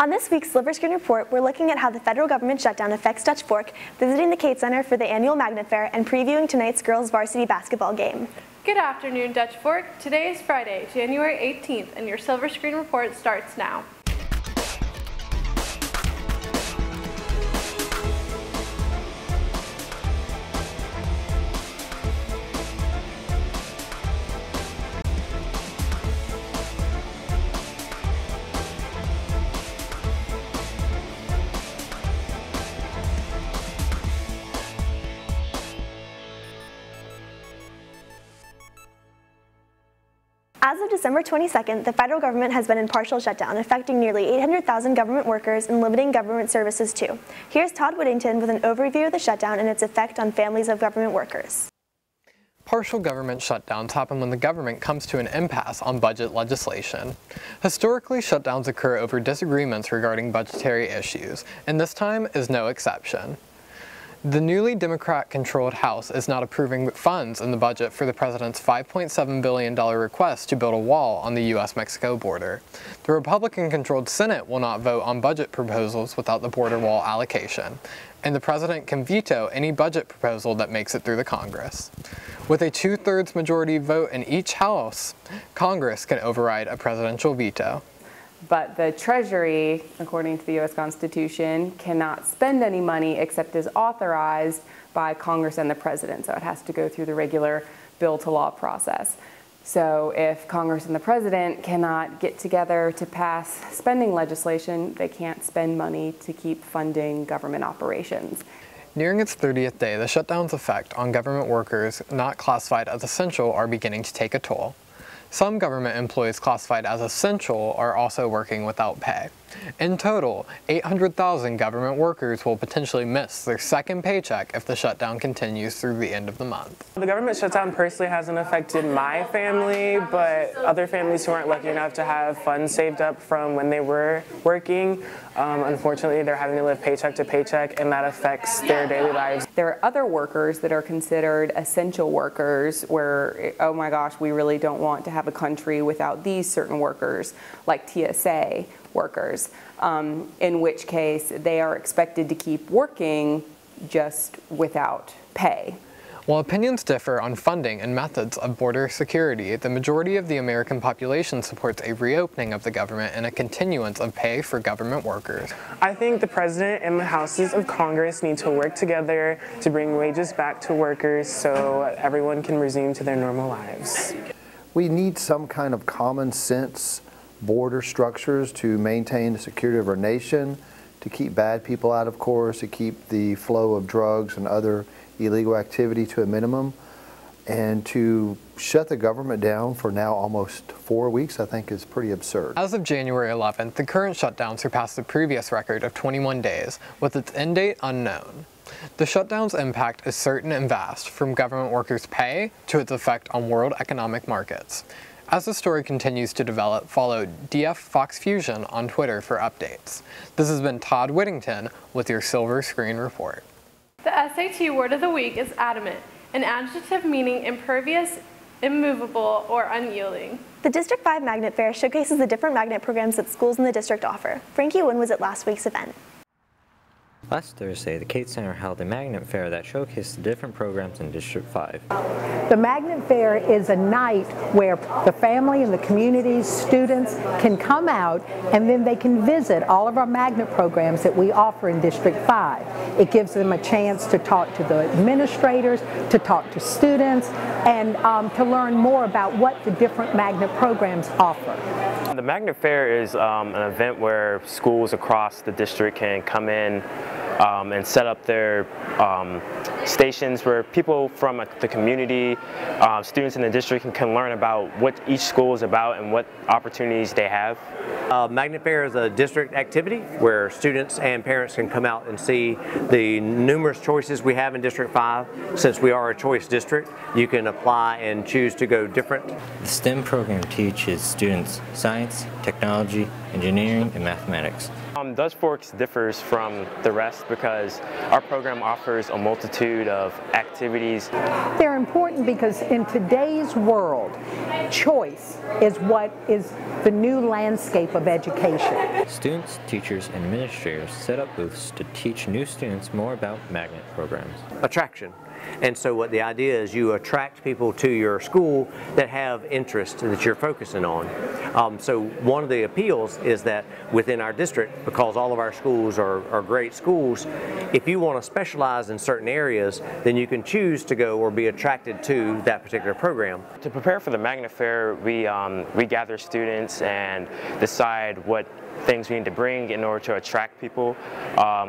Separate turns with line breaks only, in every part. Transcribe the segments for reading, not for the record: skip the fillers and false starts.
On this week's Silver Screen Report, we're looking at how the federal government shutdown affects Dutch Fork, visiting the Cates Center for the annual Magnet Fair, and previewing tonight's girls varsity basketball game.
Good afternoon, Dutch Fork. Today is Friday, January 18th, and your Silver Screen Report starts now.
As of December 22nd, the federal government has been in partial shutdown, affecting nearly 800,000 government workers and limiting government services too. Here's Todd Whittington with an overview of the shutdown and its effect on families of government workers.
Partial government shutdowns happen when the government comes to an impasse on budget legislation. Historically, shutdowns occur over disagreements regarding budgetary issues, and this time is no exception. The newly Democrat-controlled House is not approving funds in the budget for the president's $5.7 billion request to build a wall on the U.S.-Mexico border. The Republican-controlled Senate will not vote on budget proposals without the border wall allocation, and the president can veto any budget proposal that makes it through the Congress. With a two-thirds majority vote in each House, Congress can override a presidential veto.
But the Treasury, according to the U.S. Constitution, cannot spend any money except as authorized by Congress and the President. So it has to go through the regular bill-to-law process. So if Congress and the President cannot get together to pass spending legislation, they can't spend money to keep funding government operations.
Nearing its 30th day, the shutdown's effect on government workers not classified as essential are beginning to take a toll. Some government employees classified as essential are also working without pay. In total, 800,000 government workers will potentially miss their second paycheck if the shutdown continues through the end of the month.
The government shutdown personally hasn't affected my family, but other families who aren't lucky enough to have funds saved up from when they were working, unfortunately they're having to live paycheck to paycheck, and that affects their daily lives.
There are other workers that are considered essential workers where, oh my gosh, we really don't want to have a country without these certain workers, like TSA workers, in which case they are expected to keep working just without pay.
While opinions differ on funding and methods of border security, the majority of the American population supports a reopening of the government and a continuance of pay for government workers.
I think the President and the Houses of Congress need to work together to bring wages back to workers so everyone can resume to their normal lives.
We need some kind of common sense border structures to maintain the security of our nation, to keep bad people out, of course, to keep the flow of drugs and other illegal activity to a minimum, and to shut the government down for now almost 4 weeks, I think, is pretty absurd.
As of January 11th, the current shutdown surpassed the previous record of 21 days, with its end date unknown. The shutdown's impact is certain and vast, from government workers' pay to its effect on world economic markets. As the story continues to develop, follow DF Fox Fusion on Twitter for updates. This has been Todd Whittington with your Silver Screen Report.
The SAT word of the week is adamant, an adjective meaning impervious, immovable, or unyielding.
The District 5 Magnet Fair showcases the different magnet programs that schools in the district offer. Frankie Wynn was at last week's event.
Last Thursday, the Cates Center held a magnet fair that showcased the different programs in District 5.
The Magnet Fair is a night where the family and the communities, students can come out and then they can visit all of our magnet programs that we offer in District 5. It gives them a chance to talk to the administrators, to talk to students, and to learn more about what the different magnet programs offer.
The Magnet Fair is an event where schools across the district can come in and set up their stations where people from the community, students in the district can learn about what each school is about and what opportunities they have.
Magnet Fair is a district activity where students and parents can come out and see the numerous choices we have in District 5. Since we are a choice district, you can apply and choose to go different.
The STEM program teaches students science, technology, engineering, and mathematics.
Dutch Forks differs from the rest because our program offers a multitude of activities.
They're important because in today's world, choice is what is the new landscape of education.
Students, teachers, and administrators set up booths to teach new students more about magnet programs.
Attraction. And so what the idea is, you attract people to your school that have interest that you're focusing on. So one of the appeals is that within our district, because all of our schools are great schools, if you want to specialize in certain areas, then you can choose to go or be attracted to that particular program.
To prepare for the Magnet Fair, we gather students and decide what things we need to bring in order to attract people.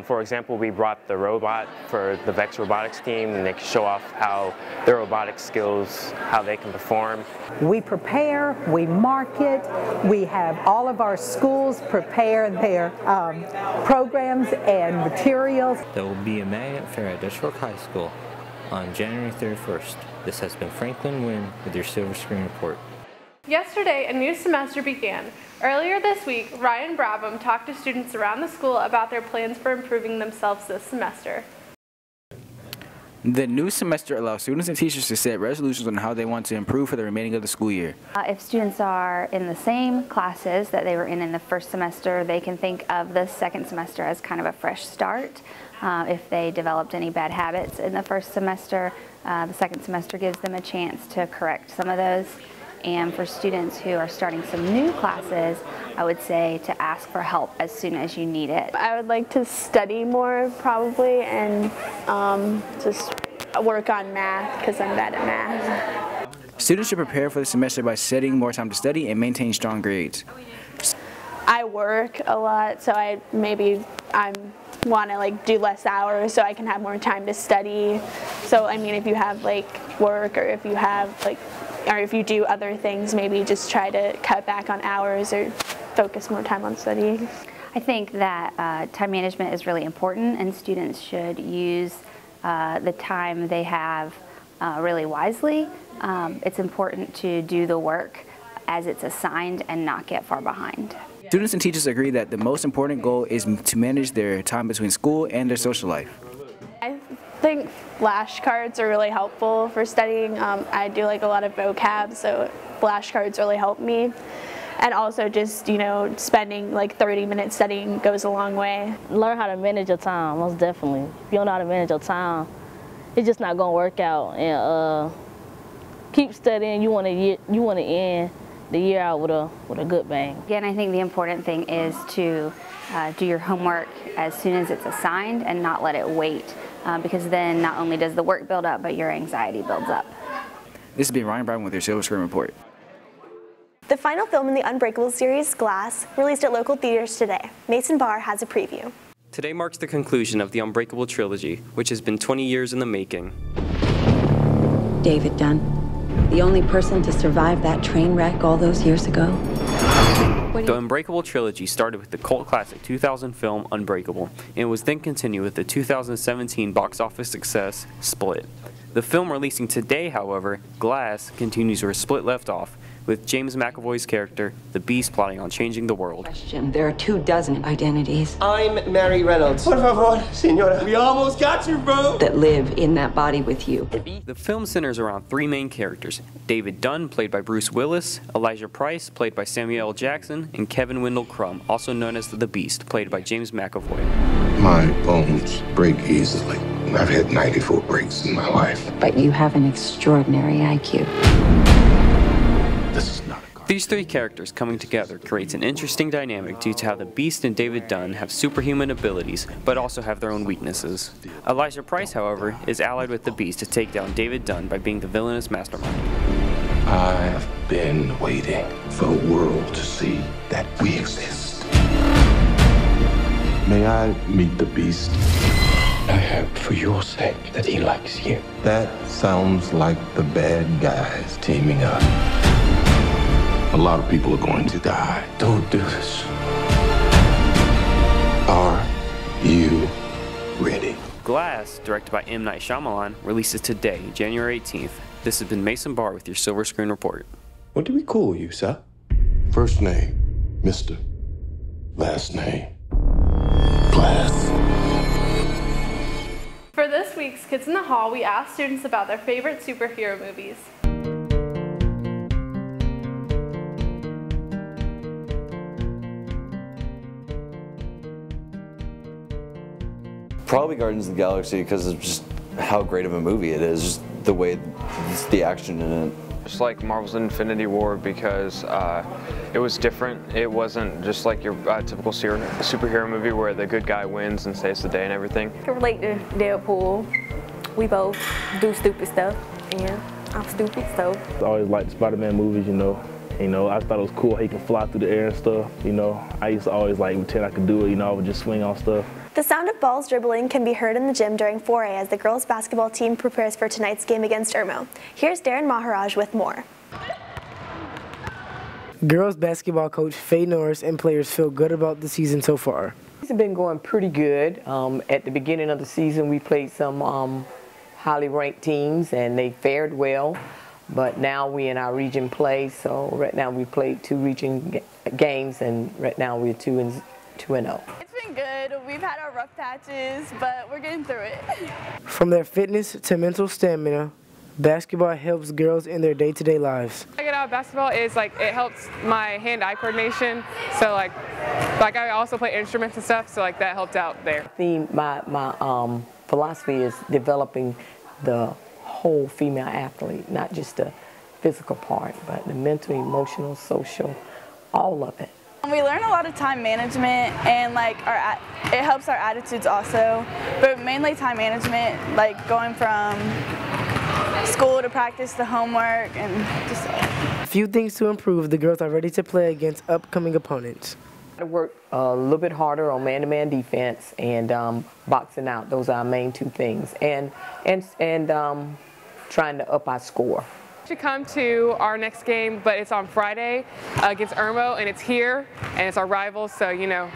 For example, we brought the robot for the VEX robotics team, and they can show off how their robotics skills, how they can perform.
We prepare, we market, we have all of our schools prepare their programs and materials.
There will be a magnet fair at Dutch Fork High School on January 31st. This has been Franklin Wynn with your Silver Screen Report.
Yesterday, a new semester began. Earlier this week, Ryan Brabham talked to students around the school about their plans for improving themselves this semester.
The new semester allows students and teachers to set resolutions on how they want to improve for the remaining of the school year.
If students are in the same classes that they were in the first semester, they can think of the second semester as kind of a fresh start. If they developed any bad habits in the first semester, the second semester gives them a chance to correct some of those. And for students who are starting some new classes, I would say to ask for help as soon as you need it.
I would like to study more probably and just work on math because I'm bad at math.
Students should prepare for the semester by setting more time to study and maintain strong grades.
I work a lot, so I want to do less hours so I can have more time to study. So I mean, if you have work or if you have or if you do other things, maybe just try to cut back on hours or focus more time on studying.
I think that time management is really important, and students should use the time they have really wisely. It's important to do the work as it's assigned and not get far behind.
Students and teachers agree that the most important goal is to manage their time between school and their social life.
I think flashcards are really helpful for studying. I do a lot of vocab, so flashcards really help me. And also just, spending 30 minutes studying goes a long way.
Learn how to manage your time, most definitely. If you don't know how to manage your time, it's just not going to work out. And keep studying. You want to end the year out with a good bang.
Again, I think the important thing is to do your homework as soon as it's assigned and not let it wait, because then not only does the work build up, but your anxiety builds up.
This has been Ryan Brown with your Silver Screen Report.
The final film in the Unbreakable series, Glass, released at local theaters today. Mason Barr has a preview.
Today marks the conclusion of the Unbreakable trilogy, which has been 20 years in the making.
David Dunn, the only person to survive that train wreck all those years ago.
The Unbreakable trilogy started with the cult classic 2000 film Unbreakable, and was then continued with the 2017 box office success Split. The film releasing today, however, Glass, continues where Split left off, with James McAvoy's character, the Beast, plotting on changing the world.
There are 24 identities.
I'm Mary Reynolds. Por favor, señora. We almost got you, bro.
That live in that body with you.
The film centers around three main characters: David Dunn, played by Bruce Willis, Elijah Price, played by Samuel L. Jackson, and Kevin Wendell Crumb, also known as the Beast, played by James McAvoy.
My bones break easily. I've had 94 breaks in my life.
But you have an extraordinary IQ.
These three characters coming together creates an interesting dynamic due to how the Beast and David Dunn have superhuman abilities, but also have their own weaknesses. Elijah Price, however, is allied with the Beast to take down David Dunn by being the villainous mastermind.
I've been waiting for the world to see that we exist. May I meet the Beast? I hope for your sake that he likes you. That sounds like the bad guys teaming up. A lot of people are going to die. Don't do this. Are you ready?
Glass, directed by M. Night Shyamalan, releases today, January 18th. This has been Mason Barr with your Silver Screen Report.
What do we call you, sir? First name, Mr. Last name, Glass.
For this week's Kids in the Hall, we asked students about their favorite superhero movies.
Probably Guardians of the Galaxy because of just how great of a movie it is, just the way, the action in it.
Just like Marvel's Infinity War because it was different. It wasn't just like your typical superhero movie where the good guy wins and saves the day and everything.
I can relate to Deadpool. We both do stupid stuff, and I'm stupid, so.
I always liked Spider-Man movies, you know. I thought it was cool how he can fly through the air and stuff, you know. I used to always like pretend I could do it, you know, I would just swing on stuff.
The sound of balls dribbling can be heard in the gym during 4A as the girls basketball team prepares for tonight's game against Irmo. Here's Darren Maharaj with more.
Girls basketball coach Faye Norris and players feel good about the season so far.
It's been going pretty good. At the beginning of the season, we played some highly ranked teams and they fared well. But now we in our region play, so right now we played 2 region games and right now we're 2-0.
It's been good. We've had our rough patches, but we're getting through it.
From their fitness to mental stamina, basketball helps girls in their day-to-day lives.
What I get out of basketball is like it helps my hand-eye coordination. So like I also play instruments and stuff, so like that helped out there.
My philosophy is developing the whole female athlete, not just the physical part, but the mental, emotional, social, all of it.
We learn a lot of time management and like it helps our attitudes also, but mainly time management, like going from school to practice to homework and just
A few things to improve. The girls are ready to play against upcoming opponents.
I work a little bit harder on man-to-man defense and boxing out. Those are our main 2 things, and trying to up our score.
You should come to our next game, but it's on Friday against Irmo, and it's here, and it's our rivals, so you know,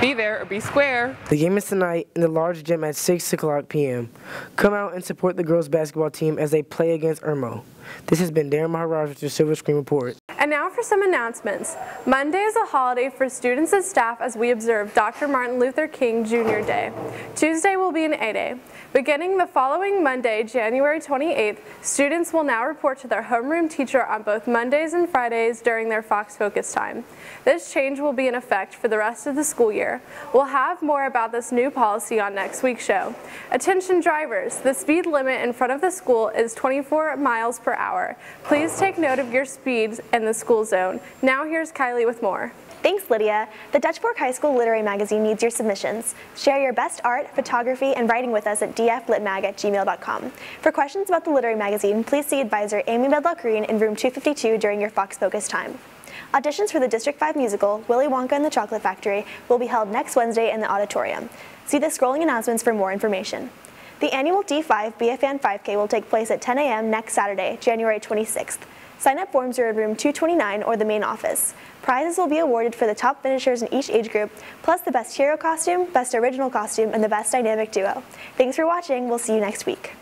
be there or be square.
The game is tonight in the large gym at 6 o'clock p.m. Come out and support the girls basketball team as they play against Irmo. This has been Darren Maharaj with your Silver Screen Report.
And now for some announcements. Monday is a holiday for students and staff as we observe Dr. Martin Luther King Jr. Day. Tuesday will be an A-Day. Beginning the following Monday, January 28th, students will now report to their homeroom teacher on both Mondays and Fridays during their Fox Focus time. This change will be in effect for the rest of the school year. We'll have more about this new policy on next week's show. Attention drivers, the speed limit in front of the school is 24 miles per hour. Please take note of your speeds in the school zone. Now here's Kylie with more.
Thanks, Lydia. The Dutch Fork High School Literary Magazine needs your submissions. Share your best art, photography, and writing with us at dflitmag@gmail.com. For questions about the Literary Magazine, please see advisor Amy Medlock-Green in room 252 during your Fox Focus time. Auditions for the District 5 musical, Willy Wonka and the Chocolate Factory, will be held next Wednesday in the auditorium. See the scrolling announcements for more information. The annual D5 BFAN 5K will take place at 10 a.m. next Saturday, January 26th. Sign-up forms are in room 229 or the main office. Prizes will be awarded for the top finishers in each age group, plus the best hero costume, best original costume, and the best dynamic duo. Thanks for watching. We'll see you next week.